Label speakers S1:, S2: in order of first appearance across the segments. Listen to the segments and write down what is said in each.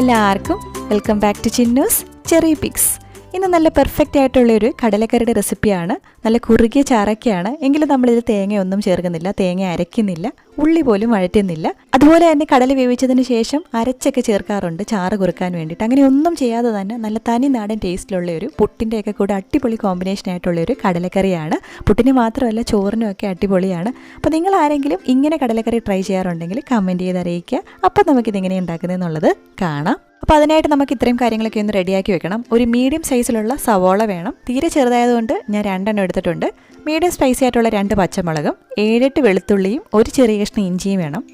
S1: എല്ലാവർക്കും welcome back to Chinnoos ചെറിപിക്സ്. ഇന്ന് നല്ല പെർഫെക്റ്റ് ആയിട്ടുള്ളൊരു കടലക്കറിയുടെ റെസിപ്പിയാണ്. നല്ല കുറുകിയ ചാറൊക്കെയാണ്, എങ്കിലും നമ്മളിത് തേങ്ങയൊന്നും ചേർക്കുന്നില്ല, തേങ്ങ അരയ്ക്കുന്നില്ല, ഉള്ളി പോലും വഴറ്റുന്നില്ല. അതുപോലെ തന്നെ കടല വേവിച്ചതിന് ശേഷം അരച്ചൊക്കെ ചേർക്കാറുണ്ട് ചാറ് കുറുക്കാൻ വേണ്ടിയിട്ട്. അങ്ങനെ ഒന്നും ചെയ്യാതെ തന്നെ നല്ല തനി നാടൻ ടേസ്റ്റിലുള്ള ഒരു പുട്ടിൻ്റെയൊക്കെ കൂടെ അടിപൊളി കോമ്പിനേഷൻ ആയിട്ടുള്ളൊരു കടലക്കറിയാണ്. പുട്ടിന് മാത്രമല്ല ചോറിനും ഒക്കെ അടിപൊളിയാണ്. അപ്പോൾ നിങ്ങൾ ആരെങ്കിലും ഇങ്ങനെ കടലക്കറി ട്രൈ ചെയ്യാറുണ്ടെങ്കിൽ കമൻറ്റ് ചെയ്ത് അറിയിക്കുക. അപ്പോൾ നമുക്കിതെങ്ങനെ ഉണ്ടാക്കുന്നതെന്നുള്ളത് കാണാം. അപ്പോൾ അതിനായിട്ട് നമുക്ക് ഇത്രയും കാര്യങ്ങളൊക്കെ ഒന്ന് റെഡിയാക്കി വെക്കണം. ഒരു മീഡിയം സൈസിലുള്ള സവോള വേണം. തീരെ ചെറുതായതുകൊണ്ട് ഞാൻ 2 എണ്ണം എടുത്തിട്ടുണ്ട്. മീഡിയം സ്പൈസി ആയിട്ടുള്ള 2 പച്ചമുളകും 7-8 വെളുത്തുള്ളിയും ഒരു ചെറിയ കഷ്ണം ഇഞ്ചിയും വേണം.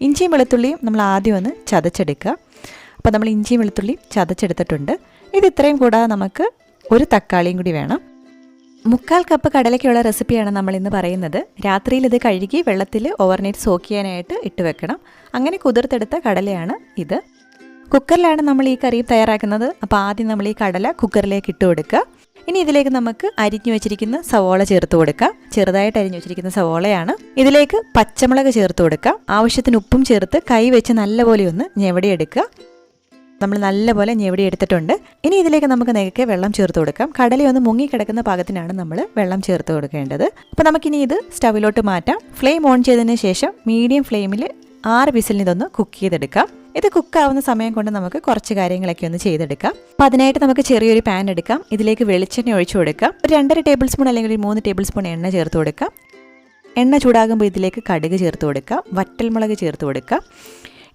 S1: ഇഞ്ചിയും വെളുത്തുള്ളിയും നമ്മൾ ആദ്യം ഒന്ന് ചതച്ചെടുക്കുക. അപ്പോൾ നമ്മൾ ഇഞ്ചിയും വെളുത്തുള്ളിയും ചതച്ചെടുത്തിട്ടുണ്ട്. ഇത് ഇത്രയും കൂടാതെ നമുക്ക് ഒരു തക്കാളിയും കൂടി വേണം. 3/4 കപ്പ് കടലയ്ക്കുള്ള റെസിപ്പിയാണ് നമ്മൾ ഇന്ന് പറയുന്നത്. രാത്രിയിൽ ഇത് കഴുകി വെള്ളത്തിൽ ഓവർനൈറ്റ് സോക്ക് ചെയ്യാനായിട്ട് ഇട്ട് വെക്കണം. അങ്ങനെ കുതിർത്തെടുത്ത കടലയാണ് ഇത്. കുക്കറിലാണ് നമ്മൾ ഈ കറി തയ്യാറാക്കുന്നത്. അപ്പോൾ ആദ്യം നമ്മൾ ഈ കടല കുക്കറിലേക്ക് ഇട്ട് കൊടുക്കുക. ഇനി ഇതിലേക്ക് നമുക്ക് അരിഞ്ഞു വെച്ചിരിക്കുന്ന സവോള ചേർത്ത് കൊടുക്കാം. ചെറുതായിട്ട് അരിഞ്ഞു വെച്ചിരിക്കുന്ന സവോളയാണ്. ഇതിലേക്ക് പച്ചമുളക് ചേർത്ത് കൊടുക്കാം. ആവശ്യത്തിന് ഉപ്പും ചേർത്ത് കൈ വെച്ച് നല്ലപോലെ ഒന്ന് ഞെവടിയെടുക്കുക. നമ്മൾ നല്ലപോലെ ഞെവടിയെടുത്തിട്ടുണ്ട്. ഇനി ഇതിലേക്ക് നമുക്ക് നേരത്തെ വെള്ളം ചേർത്ത് കൊടുക്കാം. കടലയൊന്ന് മുങ്ങിക്കിടക്കുന്ന പാകത്തിനാണ് നമ്മൾ വെള്ളം ചേർത്ത് കൊടുക്കേണ്ടത്. അപ്പോൾ നമുക്കിനി ഇത് സ്റ്റവിലോട്ട് മാറ്റാം. ഫ്ലെയിം ഓൺ ചെയ്തതിന് ശേഷം മീഡിയം ഫ്ലെയിമിൽ 6 വിസിലിന് ഇതൊന്ന് കുക്ക് ചെയ്തെടുക്കാം. ഇത് കുക്കാവുന്ന സമയം കൊണ്ട് നമുക്ക് കുറച്ച് കാര്യങ്ങളൊക്കെ ഒന്ന് ചെയ്തെടുക്കാം. അപ്പോൾ അതിനായിട്ട് നമുക്ക് ചെറിയൊരു പാൻ എടുക്കാം. ഇതിലേക്ക് വെളിച്ചെണ്ണ ഒഴിച്ചു കൊടുക്കാം. ഒരു 2.5 ടേബിൾ സ്പൂൺ അല്ലെങ്കിൽ 3 ടേബിൾ സ്പൂൺ എണ്ണ ചേർത്ത് കൊടുക്കാം. എണ്ണ ചൂടാകുമ്പോൾ ഇതിലേക്ക് കടുക് ചേർത്ത് കൊടുക്കാം. വറ്റൽമുളക് ചേർത്ത് കൊടുക്കാം.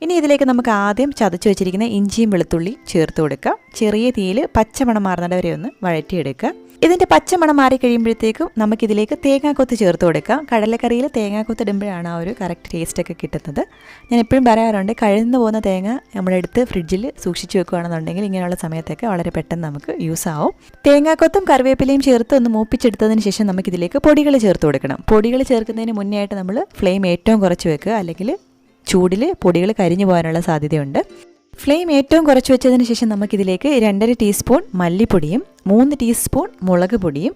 S1: ഇനി ഇതിലേക്ക് നമുക്ക് ആദ്യം ചതച്ച് വെച്ചിരിക്കുന്ന ഇഞ്ചിയും വെളുത്തുള്ളിയും ചേർത്ത് കൊടുക്കാം. ചെറിയ തീയിൽ പച്ചമണം മാറുന്നത് വരെ ഒന്ന് വഴറ്റിയെടുക്കുക. ഇതിൻ്റെ പച്ചമണം മാറി കഴിയുമ്പോഴത്തേക്കും നമുക്കിതിലേക്ക് തേങ്ങാക്കൊത്ത് ചേർത്ത് കൊടുക്കാം. കടലക്കറിയിൽ തേങ്ങാക്കൊത്ത് ഇടുമ്പോഴാണ് ആ ഒരു കറക്റ്റ് ടേസ്റ്റൊക്കെ കിട്ടുന്നത്. ഞാൻ എപ്പോഴും പറയാറുണ്ട്, കഴിഞ്ഞു പോകുന്ന തേങ്ങ നമ്മളെടുത്ത് ഫ്രിഡ്ജിൽ സൂക്ഷിച്ച് വെക്കുകയാണെന്നുണ്ടെങ്കിൽ ഇങ്ങനെയുള്ള സമയത്തൊക്കെ വളരെ പെട്ടെന്ന് നമുക്ക് യൂസ് ആവും. തേങ്ങാക്കൊത്തും കറിവേപ്പിലയും ചേർത്ത് ഒന്ന് മൂപ്പിച്ചെടുത്തതിന് ശേഷം നമുക്കിതിലേക്ക് പൊടികൾ ചേർത്ത് കൊടുക്കണം. പൊടികൾ ചേർക്കുന്നതിന് മുന്നേ ആയിട്ട് നമ്മൾ ഫ്ലെയിം ഏറ്റവും കുറച്ച് വെക്കുക, അല്ലെങ്കിൽ ചൂടിൽ പൊടികൾ കരിഞ്ഞു പോകാനുള്ള സാധ്യതയുണ്ട്. ഫ്ലെയിം ഏറ്റവും കുറച്ച് വെച്ചതിന് ശേഷം നമുക്കിതിലേക്ക് 2.5 ടീസ്പൂൺ മല്ലിപ്പൊടിയും 3 ടീസ്പൂൺ മുളക് പൊടിയും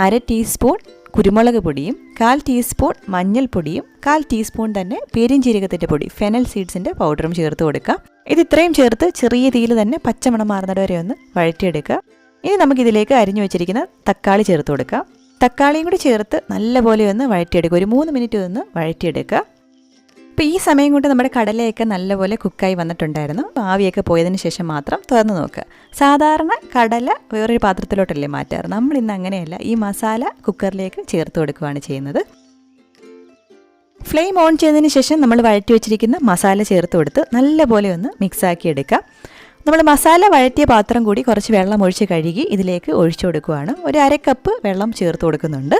S1: 1/2 ടീസ്പൂൺ കുരുമുളക് പൊടിയും 1/4 ടീസ്പൂൺ മഞ്ഞൾപ്പൊടിയും 1/4 ടീസ്പൂൺ തന്നെ പെരിഞ്ജീരകത്തിൻ്റെ പൊടി ഫെനൽ സീഡ്സിൻ്റെ പൗഡറും ചേർത്ത് കൊടുക്കാം. ഇത് ഇത്രയും ചേർത്ത് ചെറിയ തീയിൽ തന്നെ പച്ചമണം മാറുന്നത് വരെ ഒന്ന് വഴറ്റിയെടുക്കുക. ഇനി നമുക്കിതിലേക്ക് അരിഞ്ഞു വെച്ചിരിക്കുന്ന തക്കാളി ചേർത്ത് കൊടുക്കാം. തക്കാളിയും കൂടി ചേർത്ത് നല്ലപോലെ ഒന്ന് വഴറ്റിയെടുക്കുക. ഒരു 3 മിനിറ്റ് ഒന്ന് വഴറ്റിയെടുക്കുക. അപ്പോൾ ഈ സമയം കൊണ്ട് നമ്മുടെ കടലയൊക്കെ നല്ലപോലെ കുക്കായി വന്നിട്ടുണ്ടായിരുന്നു. ആവിയൊക്കെ പോയതിന് ശേഷം മാത്രം തുറന്ന് നോക്കുക. സാധാരണ കടല വേറൊരു പാത്രത്തിലോട്ടല്ലേ മാറ്റാറ്, നമ്മളിന്ന് അങ്ങനെയല്ല. ഈ മസാല കുക്കറിലേക്ക് ചേർത്ത് കൊടുക്കുകയാണ് ചെയ്യുന്നത്. ഫ്ലെയിം ഓൺ ചെയ്തതിന് ശേഷം നമ്മൾ വഴറ്റി വെച്ചിരിക്കുന്ന മസാല ചേർത്ത് കൊടുത്ത് നല്ലപോലെ ഒന്ന് മിക്സാക്കി എടുക്കാം. നമ്മൾ മസാല വഴറ്റിയ പാത്രം കൂടി കുറച്ച് വെള്ളം ഒഴിച്ച് കഴുകി ഇതിലേക്ക് ഒഴിച്ചു കൊടുക്കുകയാണ്. ഒരു 1/2 കപ്പ് വെള്ളം ചേർത്ത് കൊടുക്കുന്നുണ്ട്.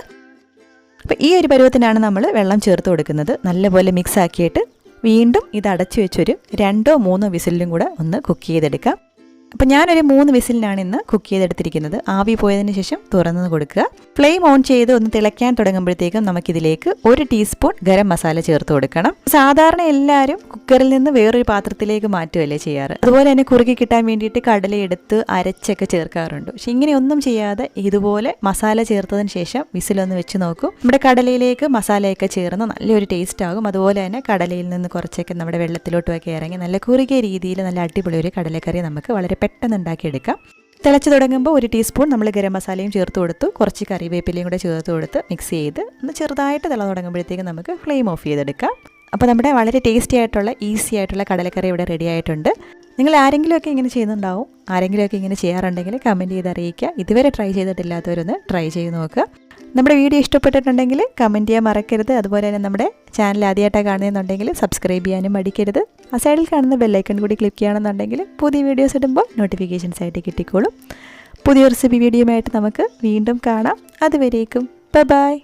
S1: അപ്പോൾ ഈ ഒരു പരുവത്തിനാണ് നമ്മൾ വെള്ളം ചേർത്ത് കൊടുക്കുന്നത്. നല്ലപോലെ മിക്സ് ആക്കിയിട്ട് വീണ്ടും ഇത് അടച്ചു വെച്ചൊരു 2-3 വിസിലിലും കൂടെ ഒന്ന് കുക്ക് ചെയ്തെടുക്കാം. അപ്പോൾ ഞാനൊരു 3 വിസിലിനാണ് ഇന്ന് കുക്ക് ചെയ്തെടുത്തിരിക്കുന്നത്. ആവി പോയതിന് ശേഷം തുറന്ന് കൊടുക്കുക. ഫ്ലെയിം ഓൺ ചെയ്ത് ഒന്ന് തിളയ്ക്കാൻ തുടങ്ങുമ്പോഴത്തേക്കും നമുക്കിതിലേക്ക് 1 ടീസ്പൂൺ ഗരം മസാല ചേർത്ത് കൊടുക്കണം. സാധാരണ എല്ലാവരും കുക്കറിൽ നിന്ന് വേറൊരു പാത്രത്തിലേക്ക് മാറ്റുകയല്ലേ ചെയ്യാറ്. അതുപോലെ തന്നെ കുറുകി കിട്ടാൻ വേണ്ടിയിട്ട് കടലയെടുത്ത് അരച്ചൊക്കെ ചേർക്കാറുണ്ട്. പക്ഷെ ഇങ്ങനെയൊന്നും ചെയ്യാതെ ഇതുപോലെ മസാല ചേർത്തതിന് ശേഷം വിസിലൊന്ന് വെച്ച് നോക്കും. നമ്മുടെ കടലയിലേക്ക് മസാലയൊക്കെ ചേർന്ന് നല്ലൊരു ടേസ്റ്റ് ആകും. അതുപോലെ തന്നെ കടലയിൽ നിന്ന് കുറച്ചൊക്കെ നമ്മുടെ വെള്ളത്തിലോട്ടുമൊക്കെ ഇറങ്ങി നല്ല കുറുകിയ രീതിയിൽ നല്ല അടിപൊളി ഒരു കടലക്കറി നമുക്ക് വളരെ പെട്ടെന്ന് ഉണ്ടാക്കിയെടുക്കാം. തിളച്ച് തുടങ്ങുമ്പോൾ 1 ടീസ്പൂൺ നമ്മൾ ഗരം മസാലയും ചേർത്ത് കൊടുത്തു. കുറച്ച് കറിവേപ്പിലയും കൂടെ ചേർത്ത് കൊടുത്ത് മിക്സ് ചെയ്ത് ഒന്ന് ചെറുതായിട്ട് തിള തുടങ്ങുമ്പോഴത്തേക്കും നമുക്ക് ഫ്ലെയിം ഓഫ് ചെയ്തെടുക്കാം. അപ്പോൾ നമ്മുടെ വളരെ ടേസ്റ്റി ആയിട്ടുള്ള ഈസി ആയിട്ടുള്ള കടലക്കറി ഇവിടെ റെഡി ആയിട്ടുണ്ട്. നിങ്ങൾ ആരെങ്കിലുമൊക്കെ ഇങ്ങനെ ചെയ്യുന്നുണ്ടാവും. ആരെങ്കിലുമൊക്കെ ഇങ്ങനെ ചെയ്യാറുണ്ടെങ്കിൽ കമൻറ്റ് ചെയ്ത് അറിയിക്കുക. ഇതുവരെ ട്രൈ ചെയ്തിട്ടില്ലാത്തവരൊന്ന് ട്രൈ ചെയ്ത് നോക്കുക. നമ്മുടെ വീഡിയോ ഇഷ്ടപ്പെട്ടിട്ടുണ്ടെങ്കിൽ കമൻറ്റ് ചെയ്യാൻ മറക്കരുത്. അതുപോലെ തന്നെ നമ്മുടെ ചാനൽ ആദ്യമായിട്ടാണ് കാണുന്നതെന്നുണ്ടെങ്കിൽ സബ്സ്ക്രൈബ് ചെയ്യാനും മടിക്കരുത്. ആ സൈഡിൽ കാണുന്ന ബെല്ലൈക്കൺ കൂടി ക്ലിക്ക് ചെയ്യുകയാണെന്നുണ്ടെങ്കിൽ പുതിയ വീഡിയോസ് ഇടുമ്പോൾ നോട്ടിഫിക്കേഷൻസ് ആയിട്ട് കിട്ടിക്കോളും. പുതിയ റെസിപ്പി വീഡിയോയുമായിട്ട് നമുക്ക് വീണ്ടും കാണാം. അതുവരേക്കും ബൈ.